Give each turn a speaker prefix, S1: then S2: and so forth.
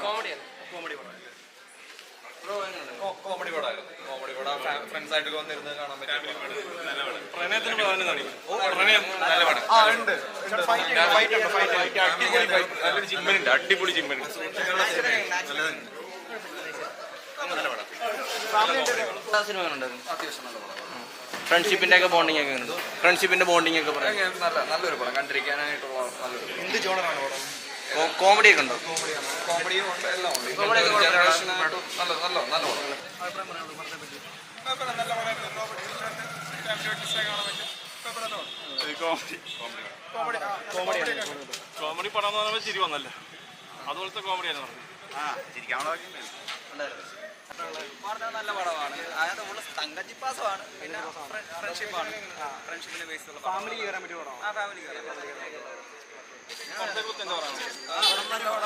S1: Comedy പടമായിരുന്നു. Comedy പടം friends ആയിട്ടൊക്കെ വന്നിരുന്ന് കാണാൻ പറ്റും.
S2: പ്രണയത്തിന് പ്രാധാന്യം കാണിക്കും. പ്രണയം നല്ല പടം. അടിപൊളി ജിമ്മനുണ്ട്.
S3: ഫ്രണ്ട്ഷിപ്പിന്റെ ഒക്കെ ബോണ്ടിങ് ഒക്കെ ഉണ്ട്. ഫ്രണ്ട്ഷിപ്പിന്റെ ബോണ്ടിങ് ഒക്കെ
S1: നല്ലൊരു പടം കണ്ടിരിക്കാനായിട്ടുള്ള നല്ലൊരു
S2: എന്ത് ജോണറാണ് പടം?
S3: കോമഡി ഒക്കെ ഉണ്ടോ?
S1: കോമഡിയും ഉണ്ട്, എല്ലാം ഉണ്ട്. ജനറേഷനായിട്ട് നല്ല നല്ല നല്ല
S2: കോമഡി പടം എന്ന് പറയുമ്പോൾ ചിരി വന്നല്ലേ, അതുപോലത്തെ കോമഡിയാണ് പറഞ്ഞത്.
S1: നല്ല പടമാണ്. അതിനകത്ത് ഉള്ള തങ്കച്ചിപ്പാസമാണ്, പിന്നെ ഫ്രണ്ട്ഷിപ്പാണ്. ഫ്രണ്ട്ഷിപ്പിന്റെ ബേസിലുള്ള
S2: ഫാമിലി കയറാൻ പറ്റിയ പടമാണ്.
S1: ഫാമിലി കയറാൻ